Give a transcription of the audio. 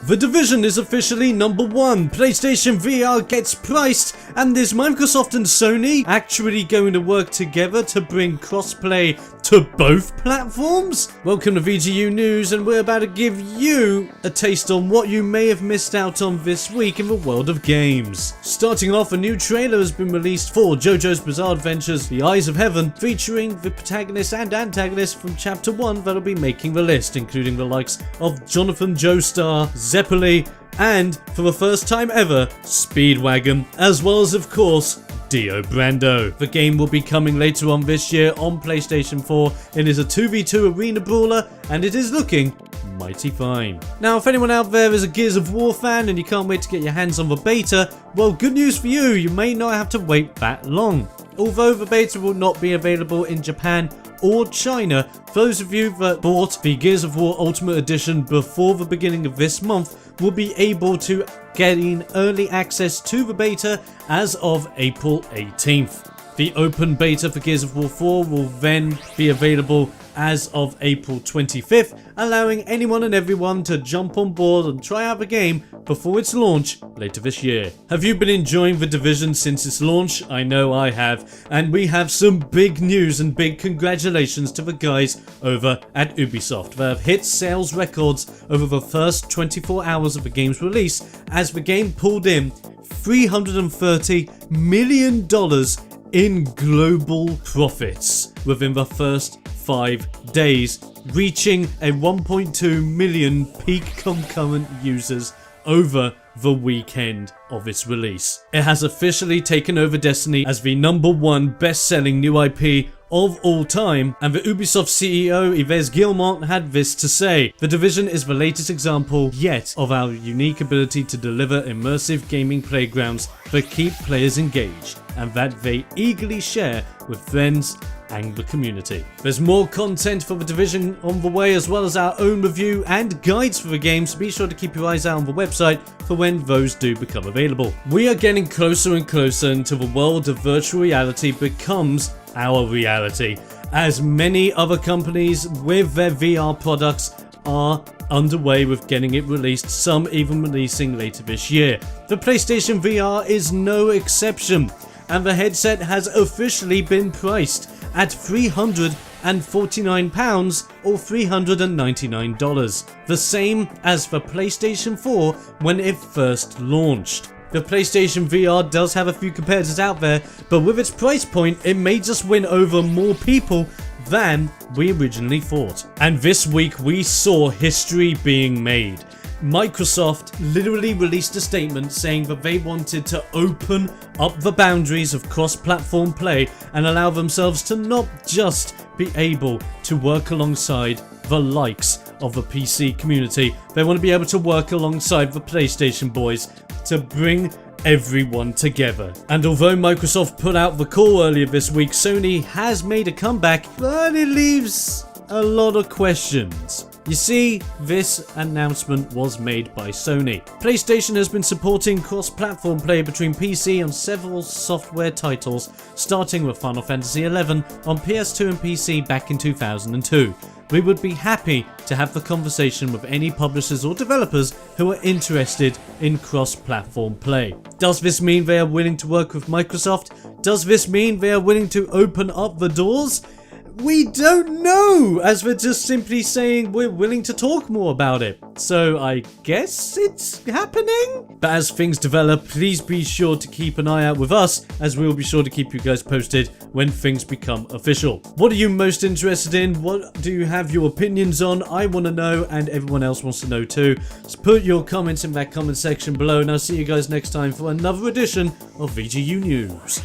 The Division is officially #1. PlayStation VR gets priced, and is Microsoft and Sony actually going to work together to bring crossplay to both platforms? Welcome to VGU News, and we're about to give you a taste on what you may have missed out on this week in the world of games. Starting off, a new trailer has been released for JoJo's Bizarre Adventures: The Eyes of Heaven, featuring the protagonist and antagonist from Chapter 1 that'll be making the list, including the likes of Jonathan Joestar, Zeppeli, and, for the first time ever, Speedwagon, as well as, of course, Dio Brando. The game will be coming later on this year on PlayStation 4. It is a 2v2 arena brawler, and it is looking mighty fine. Now, if anyone out there is a Gears of War fan and you can't wait to get your hands on the beta, well, good news for you, you may not have to wait that long. Although the beta will not be available in Japan or China, those of you that bought the Gears of War Ultimate Edition before the beginning of this month will be able to gain early access to the beta as of April 18th. The open beta for Gears of War 4 will then be available as of April 25th, allowing anyone and everyone to jump on board and try out the game before its launch later this year. Have you been enjoying The Division since its launch? I know I have, and we have some big news and big congratulations to the guys over at Ubisoft that have hit sales records over the first 24 hours of the game's release, as the game pulled in $330 million in global profits within the first 5 days, reaching a 1.2 million peak concurrent users over the weekend of its release. It has officially taken over Destiny as the #1 best-selling new IP of all time, and the Ubisoft CEO Yves Guillemot had this to say: "The Division is the latest example yet of our unique ability to deliver immersive gaming playgrounds that keep players engaged, and that they eagerly share with friends and the community." There's more content for The Division on the way, as well as our own review and guides for the game, so be sure to keep your eyes out on the website for when those do become available. We are getting closer and closer until the world of virtual reality becomes our reality, as many other companies with their VR products are underway with getting it released, some even releasing later this year. The PlayStation VR is no exception, and the headset has officially been priced at £349 or $399, the same as the PlayStation 4 when it first launched. The PlayStation VR does have a few competitors out there, but with its price point, it may just win over more people than we originally thought. And this week we saw history being made. Microsoft literally released a statement saying that they wanted to open up the boundaries of cross-platform play and allow themselves to not just be able to work alongside the likes of the PC community. They want to be able to work alongside the PlayStation boys to bring everyone together. And although Microsoft put out the call earlier this week, Sony has made a comeback, but it leaves a lot of questions. You see, this announcement was made by Sony. PlayStation has been supporting cross-platform play between PC and several software titles, starting with Final Fantasy XI on PS2 and PC back in 2002. We would be happy to have the conversation with any publishers or developers who are interested in cross-platform play. Does this mean they are willing to work with Microsoft? Does this mean they are willing to open up the doors? We don't know, as we're just simply saying we're willing to talk more about it. So I guess it's happening? But as things develop, please be sure to keep an eye out with us, as we'll be sure to keep you guys posted when things become official. What are you most interested in? What do you have your opinions on? I want to know, and everyone else wants to know too. So put your comments in that comment section below, and I'll see you guys next time for another edition of VGU News.